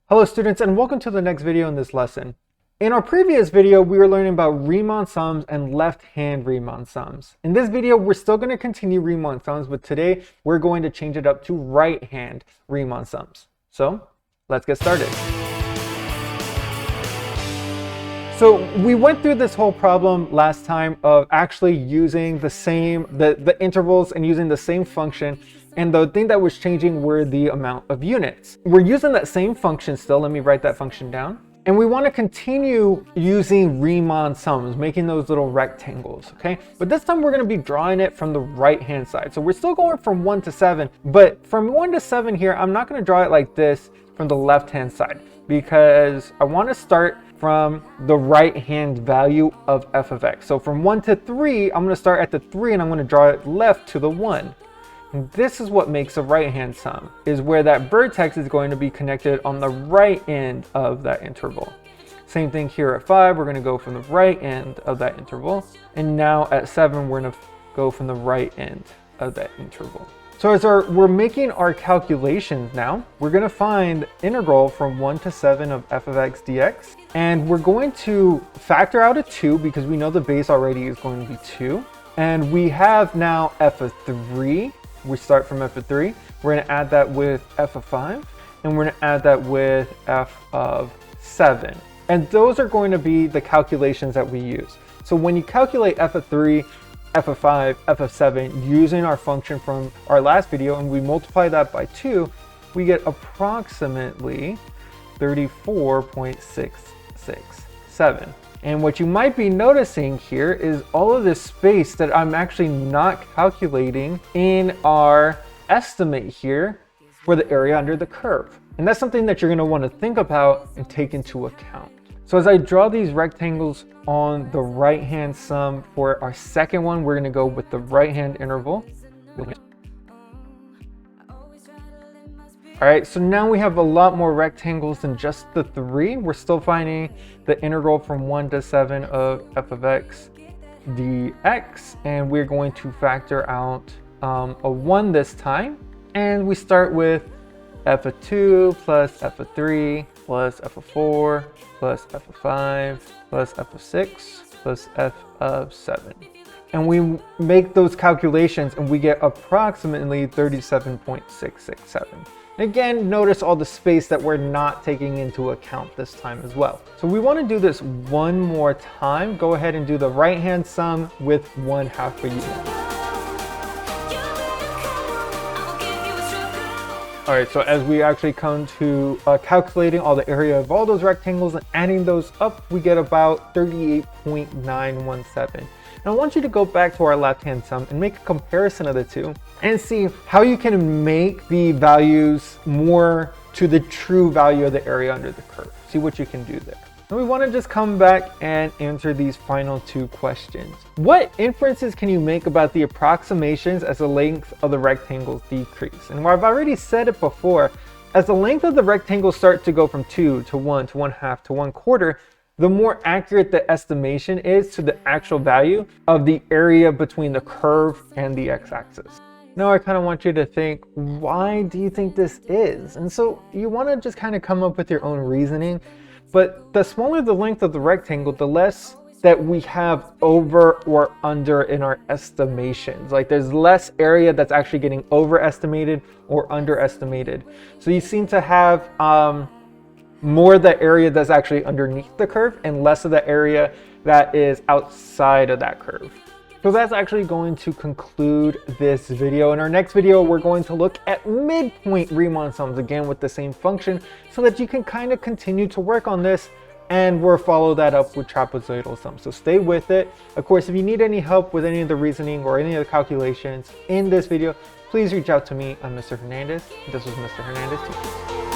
Hello students, and welcome to the next video in this lesson. In our previous video, we were learning about Riemann sums and left-hand Riemann sums. In this video, we're still going to continue Riemann sums, but today we're going to change it up to right-hand Riemann sums. So let's get started. So we went through this whole problem last time of actually using the intervals and using the same function. And the thing that was changing were the amount of units. We're using that same function still. Let me write that function down. And we want to continue using Riemann sums, making those little rectangles, okay? But this time we're going to be drawing it from the right-hand side. So we're still going from 1 to 7, but from 1 to 7 here, I'm not going to draw it like this from the left-hand side because I want to start from the right-hand value of f of x. So from 1 to 3, I'm going to start at the 3 and I'm going to draw it left to the 1. And this is what makes a right-hand sum, is where that vertex is going to be connected on the right end of that interval. Same thing here at 5, we're going to go from the right end of that interval. And now at 7, we're going to go from the right end of that interval. So as we're making our calculations now, we're going to find integral from 1 to 7 of f of x dx. And we're going to factor out a 2 because we know the base already is going to be 2. And we have now f of 3. We start from f of 3. We're going to add that with f of 5. And we're going to add that with f of 7. And those are going to be the calculations that we use. So when you calculate f of 3, f of 5, f of 7 using our function from our last video and we multiply that by 2, we get approximately 34.667. And what you might be noticing here is all of this space that I'm actually not calculating in our estimate here for the area under the curve. And that's something that you're going to want to think about and take into account. So as I draw these rectangles on the right-hand sum for our second one, we're going to go with the right-hand interval. All right, so now we have a lot more rectangles than just the 3. We're still finding the integral from 1 to 7 of f of x dx, and we're going to factor out a 1 this time. And we start with f of 2 plus f of 3 plus f of 4 plus f of 5 plus f of 6 plus f of 7. And we make those calculations and we get approximately 37.667. Again, notice all the space that we're not taking into account this time as well. So we want to do this one more time. Go ahead and do the right-hand sum with 1/2 a unit. All right, so as we actually come to calculating all the area of all those rectangles and adding those up, we get about 38.917. And I want you to go back to our left-hand sum and make a comparison of the two and see how you can make the values more to the true value of the area under the curve. See what you can do there. And we want to just come back and answer these final two questions. What inferences can you make about the approximations as the length of the rectangles decrease? And I've already said it before, as the length of the rectangles start to go from 2 to 1 to 1/2 to 1/4, the more accurate the estimation is to the actual value of the area between the curve and the x-axis. Now I kind of want you to think, why do you think this is? And so you want to just kind of come up with your own reasoning. But the smaller the length of the rectangle, the less that we have over or under in our estimations. Like there's less area that's actually getting overestimated or underestimated. So you seem to have more of the area that's actually underneath the curve and less of the area that is outside of that curve. So that's actually going to conclude this video. In our next video, we're going to look at midpoint Riemann sums again with the same function so that you can kind of continue to work on this and we'll follow that up with trapezoidal sums. So stay with it. Of course, if you need any help with any of the reasoning or any of the calculations in this video, please reach out to me. I'm Mr. Hernandez. This was Mr. Hernandez teaching.